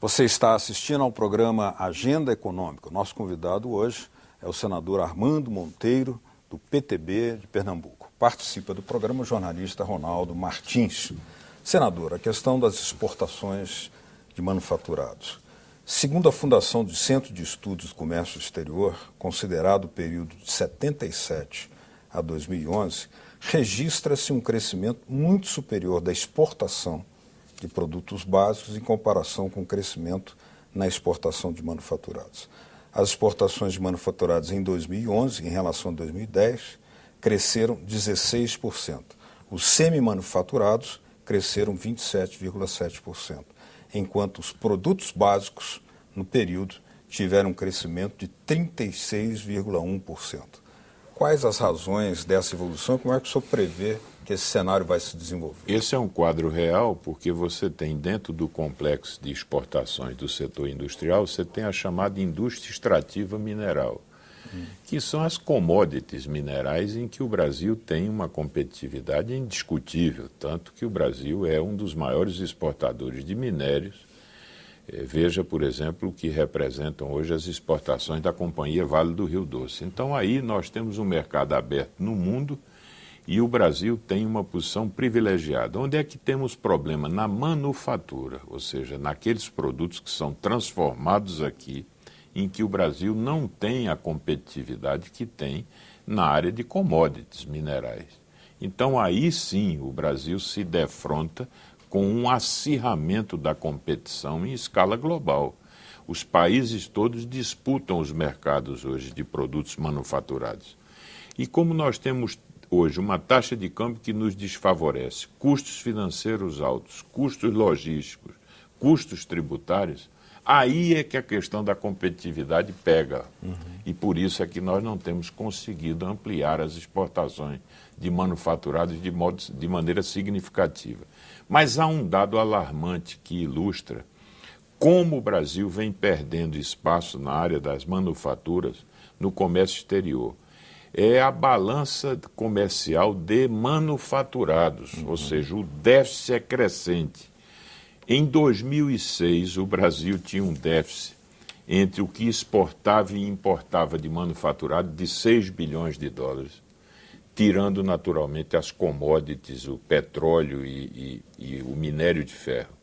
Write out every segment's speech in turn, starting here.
Você está assistindo ao programa Agenda Econômica. O nosso convidado hoje é o senador Armando Monteiro, do PTB de Pernambuco. Participa do programa o jornalista Ronaldo Martins. Senador, a questão das exportações de manufaturados. Segundo a Fundação do Centro de Estudos do Comércio Exterior, considerado o período de 77 a 2011, registra-se um crescimento muito superior da exportação de produtos básicos em comparação com o crescimento na exportação de manufaturados. As exportações de manufaturados em 2011, em relação a 2010, cresceram 16%. Os semi-manufaturados cresceram 27,7%, enquanto os produtos básicos, no período, tiveram um crescimento de 36,1%. Quais as razões dessa evolução? Como é que o senhor prevê que esse cenário vai se desenvolver? Esse é um quadro real porque você tem dentro do complexo de exportações do setor industrial, você tem a chamada indústria extrativa mineral, que são as commodities minerais em que o Brasil tem uma competitividade indiscutível, tanto que o Brasil é um dos maiores exportadores de minérios. Veja, por exemplo, o que representam hoje as exportações da Companhia Vale do Rio Doce. Então aí nós temos um mercado aberto no mundo e o Brasil tem uma posição privilegiada. Onde é que temos problema? Na manufatura, ou seja, naqueles produtos que são transformados aqui, em que o Brasil não tem a competitividade que tem na área de commodities minerais. Então aí sim o Brasil se defronta com um acirramento da competição em escala global. Os países todos disputam os mercados hoje de produtos manufaturados. E como nós temos hoje uma taxa de câmbio que nos desfavorece, custos financeiros altos, custos logísticos, custos tributários, aí é que a questão da competitividade pega. E por isso é que nós não temos conseguido ampliar as exportações de manufaturados de maneira significativa. Mas há um dado alarmante que ilustra como o Brasil vem perdendo espaço na área das manufaturas no comércio exterior. É a balança comercial de manufaturados, ou seja, o déficit é crescente. Em 2006, o Brasil tinha um déficit entre o que exportava e importava de manufaturado de 6 bilhões de dólares, tirando naturalmente as commodities, o petróleo e o minério de ferro.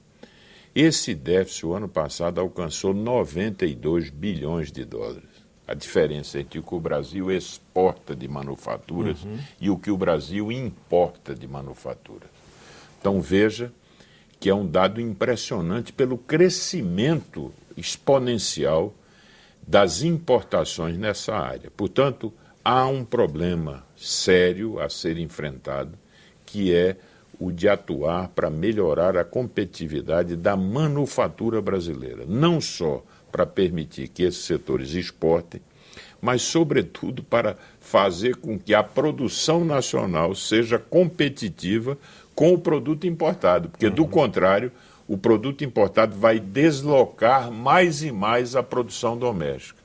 Esse déficit, o ano passado, alcançou 92 bilhões de dólares. A diferença entre o que o Brasil exporta de manufaturas e o que o Brasil importa de manufaturas. Então veja que é um dado impressionante pelo crescimento exponencial das importações nessa área. Portanto, há um problema sério a ser enfrentado, que é o de atuar para melhorar a competitividade da manufatura brasileira. Não só para permitir que esses setores exportem, mas, sobretudo, para fazer com que a produção nacional seja competitiva com o produto importado, porque, do contrário, o produto importado vai deslocar mais e mais a produção doméstica.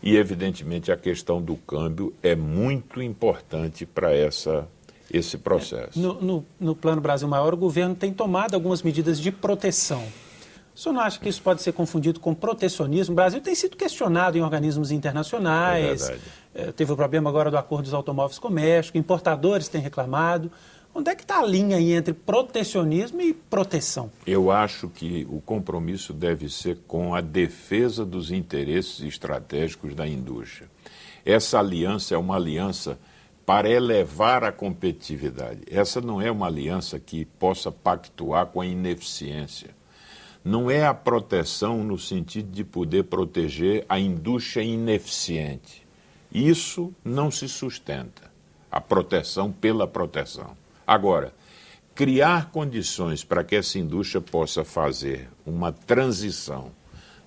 E, evidentemente, a questão do câmbio é muito importante para esse processo. No Plano Brasil Maior, o governo tem tomado algumas medidas de proteção. O senhor não acha que isso pode ser confundido com protecionismo? O Brasil tem sido questionado em organismos internacionais, teve o problema agora do acordo dos automóveis com o México, importadores têm reclamado. Onde é que está a linha aí entre protecionismo e proteção? Eu acho que o compromisso deve ser com a defesa dos interesses estratégicos da indústria. Essa aliança é uma aliança para elevar a competitividade. Essa não é uma aliança que possa pactuar com a ineficiência. Não é a proteção no sentido de poder proteger a indústria ineficiente. Isso não se sustenta, a proteção pela proteção. Agora, criar condições para que essa indústria possa fazer uma transição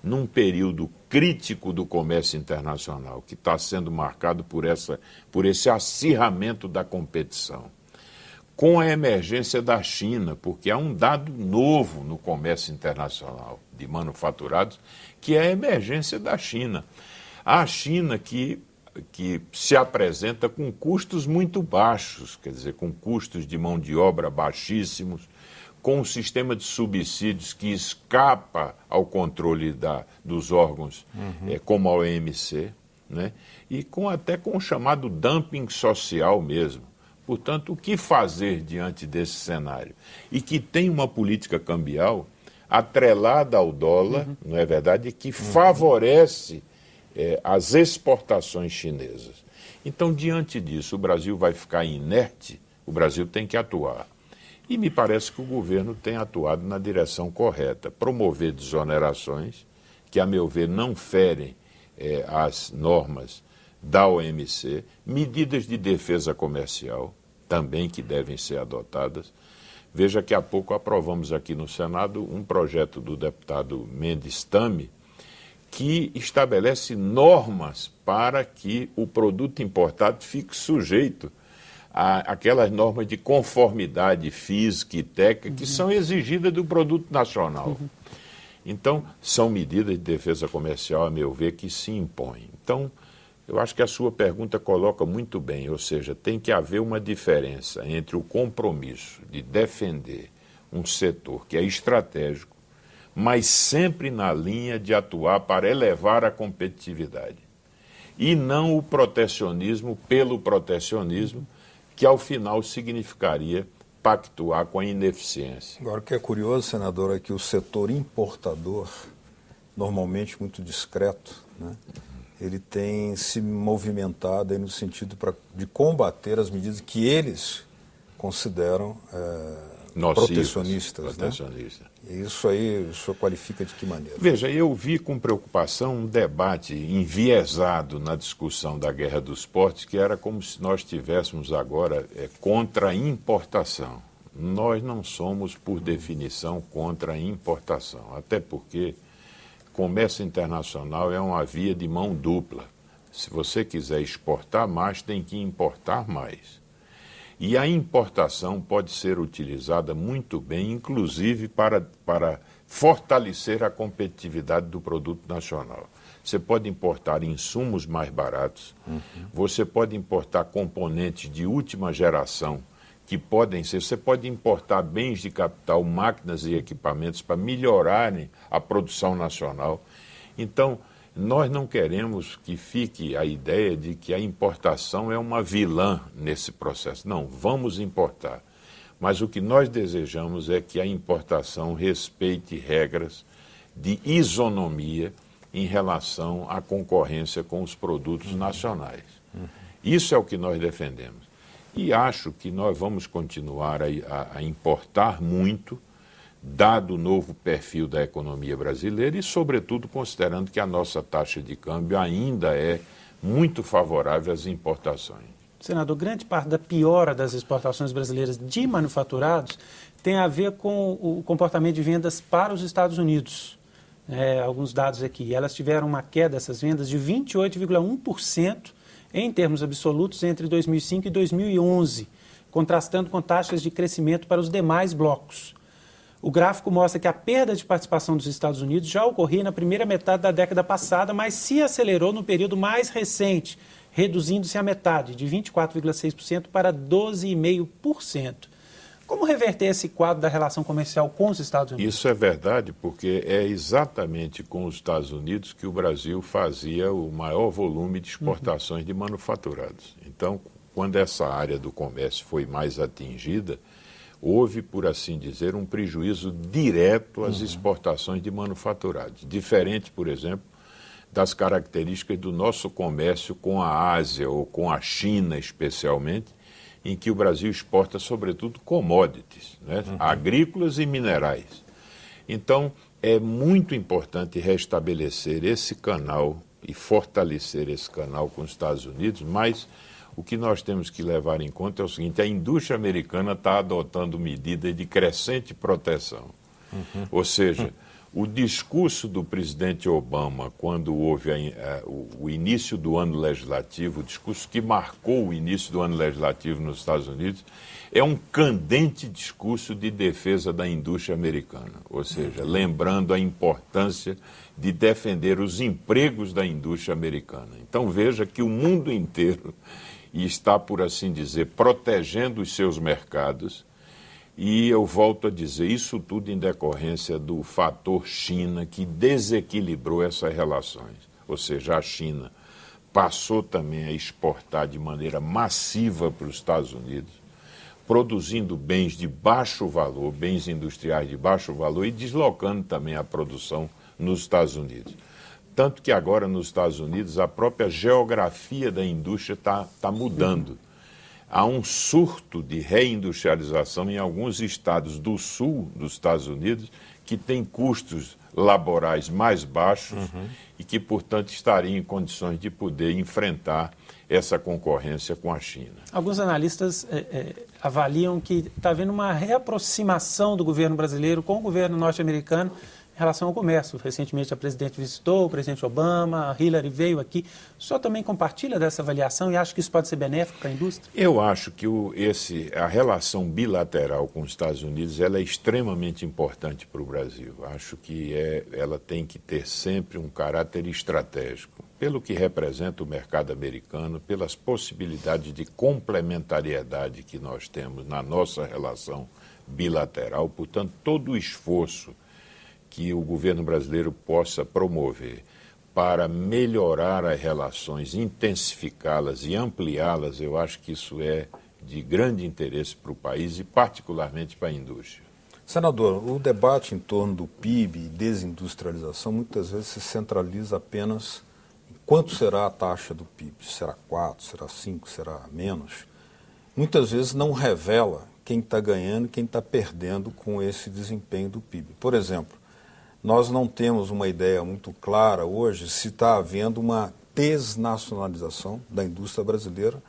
num período crítico do comércio internacional, que está sendo marcado por esse acirramento da competição, com a emergência da China, porque há um dado novo no comércio internacional de manufaturados, que é a emergência da China. A China que se apresenta com custos muito baixos, quer dizer, com custos de mão de obra baixíssimos, com um sistema de subsídios que escapa ao controle dos órgãos, como a OMC, né? E até com o chamado dumping social mesmo. Portanto, o que fazer diante desse cenário? E que tem uma política cambial atrelada ao dólar, não é verdade, que favorece as exportações chinesas. Então, diante disso, o Brasil vai ficar inerte, o Brasil tem que atuar. E me parece que o governo tem atuado na direção correta, promover desonerações, que, a meu ver, não ferem as normas da OMC, medidas de defesa comercial, também que devem ser adotadas. Veja que há pouco aprovamos aqui no Senado um projeto do deputado Mendes Tame, que estabelece normas para que o produto importado fique sujeito àquelas normas de conformidade física e técnica que são exigidas do produto nacional. Então, são medidas de defesa comercial, a meu ver, que se impõem. Então, eu acho que a sua pergunta coloca muito bem, ou seja, tem que haver uma diferença entre o compromisso de defender um setor que é estratégico, mas sempre na linha de atuar para elevar a competitividade. E não o protecionismo pelo protecionismo, que ao final significaria pactuar com a ineficiência. Agora, o que é curioso, senador, é que o setor importador, normalmente muito discreto, né, ele tem se movimentado aí no sentido de combater as medidas que eles consideram protecionistas. Né? Isso aí o senhor qualifica de que maneira? Veja, eu vi com preocupação um debate enviesado na discussão da guerra dos portos, que era como se nós estivéssemos agora contra a importação. Nós não somos, por definição, contra a importação, até porque comércio internacional é uma via de mão dupla. Se você quiser exportar mais, tem que importar mais. E a importação pode ser utilizada muito bem, inclusive para fortalecer a competitividade do produto nacional. Você pode importar insumos mais baratos, você pode importar componentes de última geração, que podem ser, você pode importar bens de capital, máquinas e equipamentos para melhorarem a produção nacional. Então, nós não queremos que fique a ideia de que a importação é uma vilã nesse processo. Não, vamos importar. Mas o que nós desejamos é que a importação respeite regras de isonomia em relação à concorrência com os produtos nacionais. Isso é o que nós defendemos. E acho que nós vamos continuar a importar muito, dado o novo perfil da economia brasileira e, sobretudo, considerando que a nossa taxa de câmbio ainda é muito favorável às importações. Senador, grande parte da piora das exportações brasileiras de manufaturados tem a ver com o comportamento de vendas para os Estados Unidos. Alguns dados aqui. Elas tiveram uma queda dessas vendas de 28,1% em termos absolutos entre 2005 e 2011, contrastando com taxas de crescimento para os demais blocos. O gráfico mostra que a perda de participação dos Estados Unidos já ocorria na primeira metade da década passada, mas se acelerou no período mais recente, reduzindo-se à metade, de 24,6% para 12,5%. Como reverter esse quadro da relação comercial com os Estados Unidos? Isso é verdade, porque é exatamente com os Estados Unidos que o Brasil fazia o maior volume de exportações de manufaturados. Então, quando essa área do comércio foi mais atingida, houve, por assim dizer, um prejuízo direto às exportações de manufaturados. Diferente, por exemplo, das características do nosso comércio com a Ásia ou com a China, especialmente, em que o Brasil exporta, sobretudo, commodities, né? Agrícolas e minerais. Então, é muito importante restabelecer esse canal e fortalecer esse canal com os Estados Unidos, mas o que nós temos que levar em conta é o seguinte: a indústria americana está adotando medidas de crescente proteção. Ou seja, o discurso do presidente Obama, quando houve o início do ano legislativo, o discurso que marcou o início do ano legislativo nos Estados Unidos, é um candente discurso de defesa da indústria americana. Ou seja, lembrando a importância de defender os empregos da indústria americana. Então veja que o mundo inteiro está, por assim dizer, protegendo os seus mercados E eu volto a dizer, isso tudo em decorrência do fator China que desequilibrou essas relações. Ou seja, a China passou também a exportar de maneira massiva para os Estados Unidos, produzindo bens de baixo valor, bens industriais de baixo valor e deslocando também a produção nos Estados Unidos. Tanto que agora nos Estados Unidos a própria geografia da indústria está mudando. Há um surto de reindustrialização em alguns estados do sul dos Estados Unidos que têm custos laborais mais baixos e que, portanto, estariam em condições de poder enfrentar essa concorrência com a China. Alguns analistas avaliam que está havendo uma reaproximação do governo brasileiro com o governo norte-americano em relação ao comércio. Recentemente a presidente visitou, o presidente Obama, a Hillary veio aqui. O senhor também compartilha dessa avaliação e acha que isso pode ser benéfico para a indústria? Eu acho que a relação bilateral com os Estados Unidos ela é extremamente importante para o Brasil. Acho que ela tem que ter sempre um caráter estratégico, pelo que representa o mercado americano, pelas possibilidades de complementariedade que nós temos na nossa relação bilateral. Portanto, todo o esforço que o governo brasileiro possa promover para melhorar as relações, intensificá-las e ampliá-las, eu acho que isso é de grande interesse para o país e particularmente para a indústria. Senador, o debate em torno do PIB e desindustrialização muitas vezes se centraliza apenas em quanto será a taxa do PIB. Será 4, será 5, será menos? Muitas vezes não revela quem está ganhando e quem está perdendo com esse desempenho do PIB. Por exemplo, nós não temos uma ideia muito clara hoje se está havendo uma desnacionalização da indústria brasileira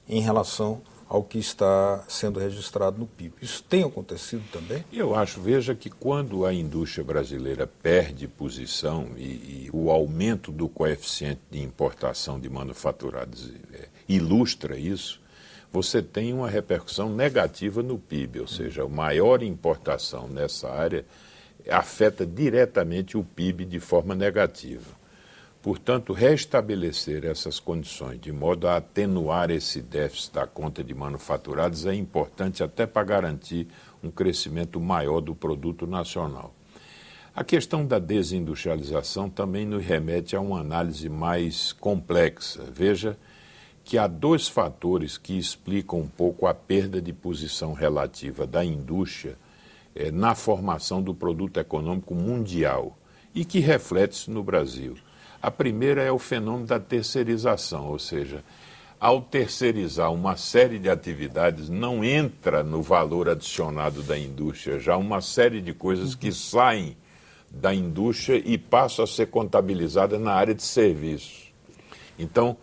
em relação ao que está sendo registrado no PIB. Isso tem acontecido também? Eu acho, veja que quando a indústria brasileira perde posição e o aumento do coeficiente de importação de manufaturados ilustra isso, você tem uma repercussão negativa no PIB, ou seja, a maior importação nessa área afeta diretamente o PIB de forma negativa. Portanto, restabelecer essas condições de modo a atenuar esse déficit da conta de manufaturados é importante até para garantir um crescimento maior do produto nacional. A questão da desindustrialização também nos remete a uma análise mais complexa. Veja que há dois fatores que explicam um pouco a perda de posição relativa da indústria na formação do produto econômico mundial e que reflete-se no Brasil. A primeira é o fenômeno da terceirização, ou seja, ao terceirizar uma série de atividades, não entra no valor adicionado da indústria, já uma série de coisas que saem da indústria e passam a ser contabilizadas na área de serviços. Então,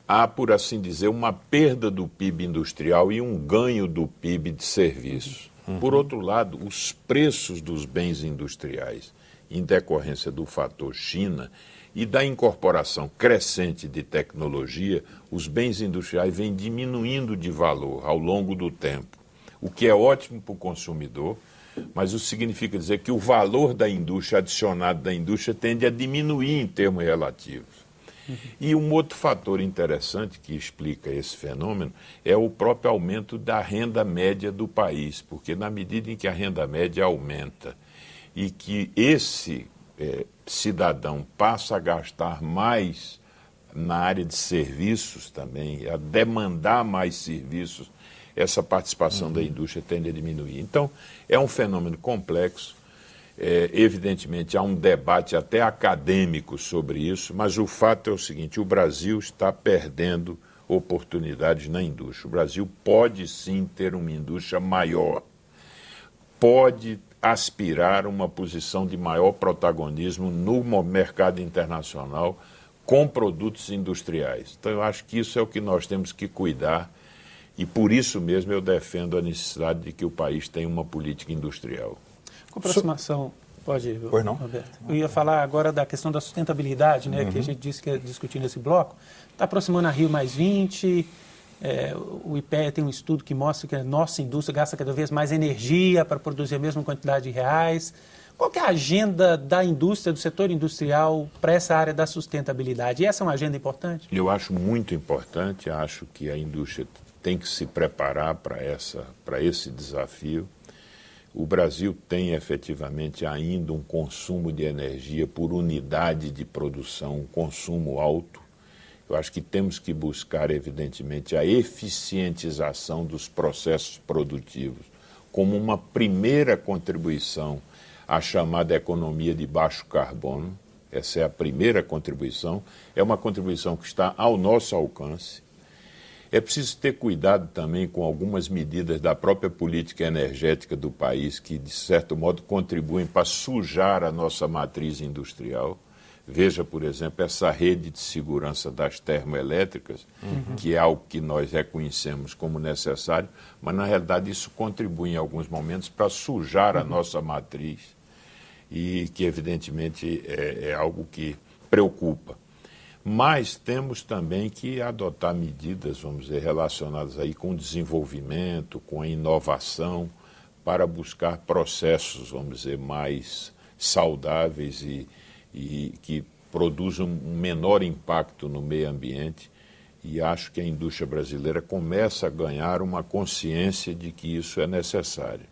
há, por assim dizer, uma perda do PIB industrial e um ganho do PIB de serviços. Por outro lado, os preços dos bens industriais, em decorrência do fator China e da incorporação crescente de tecnologia, os bens industriais vêm diminuindo de valor ao longo do tempo, o que é ótimo para o consumidor, mas isso significa dizer que o valor da indústria, adicionado da indústria, tende a diminuir em termos relativos. E um outro fator interessante que explica esse fenômeno é o próprio aumento da renda média do país, porque na medida em que a renda média aumenta e que esse cidadão passa a gastar mais na área de serviços também, a demandar mais serviços, essa participação da indústria tende a diminuir. Então, é um fenômeno complexo. Evidentemente, há um debate até acadêmico sobre isso, mas o fato é o seguinte: o Brasil está perdendo oportunidades na indústria. O Brasil pode sim ter uma indústria maior, pode aspirar a uma posição de maior protagonismo no mercado internacional com produtos industriais. Então, eu acho que isso é o que nós temos que cuidar e, por isso mesmo, eu defendo a necessidade de que o país tenha uma política industrial. Com aproximação, pode ir, pois não? Roberto. Eu ia falar agora da questão da sustentabilidade, né, que a gente disse que ia discutir nesse bloco. Está aproximando a Rio+20, o IPEA tem um estudo que mostra que a nossa indústria gasta cada vez mais energia para produzir a mesma quantidade de reais. Qual que é a agenda da indústria, do setor industrial, para essa área da sustentabilidade? E essa é uma agenda importante? Eu acho muito importante, acho que a indústria tem que se preparar para esse desafio. O Brasil tem efetivamente ainda um consumo de energia por unidade de produção, um consumo alto. Eu acho que temos que buscar, evidentemente, a eficientização dos processos produtivos como uma primeira contribuição à chamada economia de baixo carbono. Essa é a primeira contribuição, é uma contribuição que está ao nosso alcance. É preciso ter cuidado também com algumas medidas da própria política energética do país que, de certo modo, contribuem para sujar a nossa matriz industrial. Veja, por exemplo, essa rede de segurança das termoelétricas, que é algo que nós reconhecemos como necessário, mas, na realidade, isso contribui em alguns momentos para sujar a nossa matriz e que, evidentemente, é algo que preocupa. Mas temos também que adotar medidas, vamos dizer, relacionadas aí com o desenvolvimento, com a inovação, para buscar processos, vamos dizer, mais saudáveis e que produzam um menor impacto no meio ambiente. E acho que a indústria brasileira começa a ganhar uma consciência de que isso é necessário.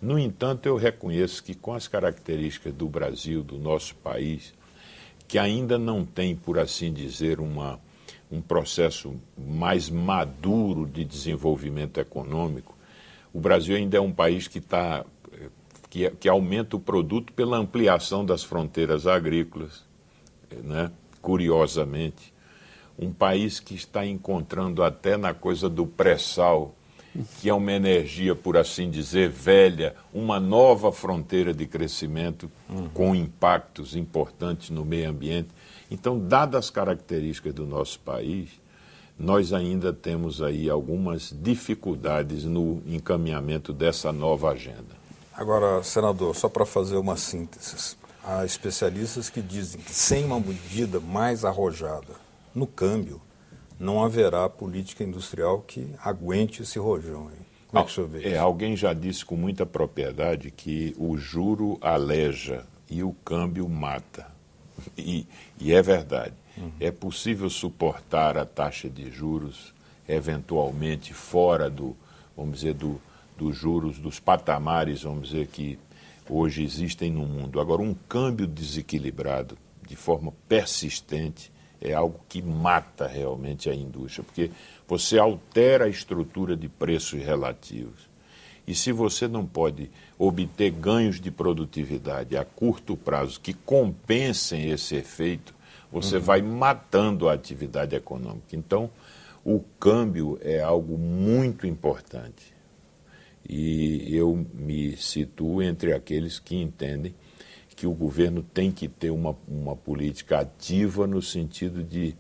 No entanto, eu reconheço que com as características do Brasil, do nosso país, que ainda não tem, por assim dizer, um processo mais maduro de desenvolvimento econômico, o Brasil ainda é um país que aumenta o produto pela ampliação das fronteiras agrícolas, né? Curiosamente. Um país que está encontrando até na coisa do pré-sal, que é uma energia, por assim dizer, velha, uma nova fronteira de crescimento com impactos importantes no meio ambiente. Então, dadas as características do nosso país, nós ainda temos aí algumas dificuldades no encaminhamento dessa nova agenda. Agora, senador, só para fazer uma síntese, há especialistas que dizem que sem uma medida mais arrojada no câmbio, não haverá política industrial que aguente esse rojão aí. Como é que o senhor vê isso? Alguém já disse com muita propriedade que o juro aleja e o câmbio mata. E é verdade. É possível suportar a taxa de juros eventualmente fora vamos dizer, dos juros, dos patamares, vamos dizer, que hoje existem no mundo. Agora, um câmbio desequilibrado de forma persistente é algo que mata realmente a indústria, porque você altera a estrutura de preços relativos. E se você não pode obter ganhos de produtividade a curto prazo que compensem esse efeito, você vai matando a atividade econômica. Então, o câmbio é algo muito importante. E eu me situo entre aqueles que entendem que o governo tem que ter uma política ativa no sentido de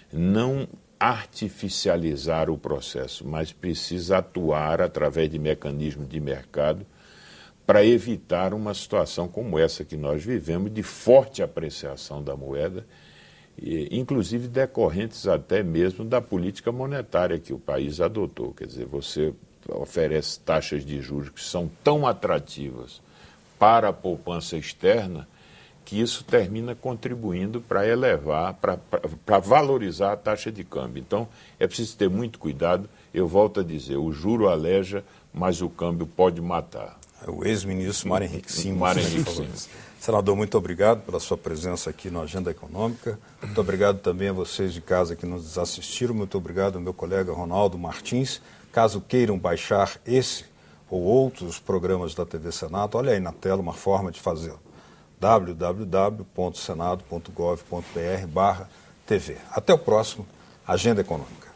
não artificializar o processo, mas precisa atuar através de mecanismos de mercado para evitar uma situação como essa que nós vivemos, de forte apreciação da moeda, inclusive decorrentes até mesmo da política monetária que o país adotou. Quer dizer, você oferece taxas de juros que são tão atrativas para a poupança externa, que isso termina contribuindo para elevar, para valorizar a taxa de câmbio. Então, é preciso ter muito cuidado. Eu volto a dizer, o juro aleja, mas o câmbio pode matar. O ex-ministro Mário Henrique Simons. Senador, muito obrigado pela sua presença aqui na Agenda Econômica. Muito obrigado também a vocês de casa que nos assistiram. Muito obrigado ao meu colega Ronaldo Martins. Caso queiram baixar esse ou outros programas da TV Senado, olha aí na tela uma forma de fazê-lo. www.senado.gov.br/TV. Até o próximo Agenda Econômica.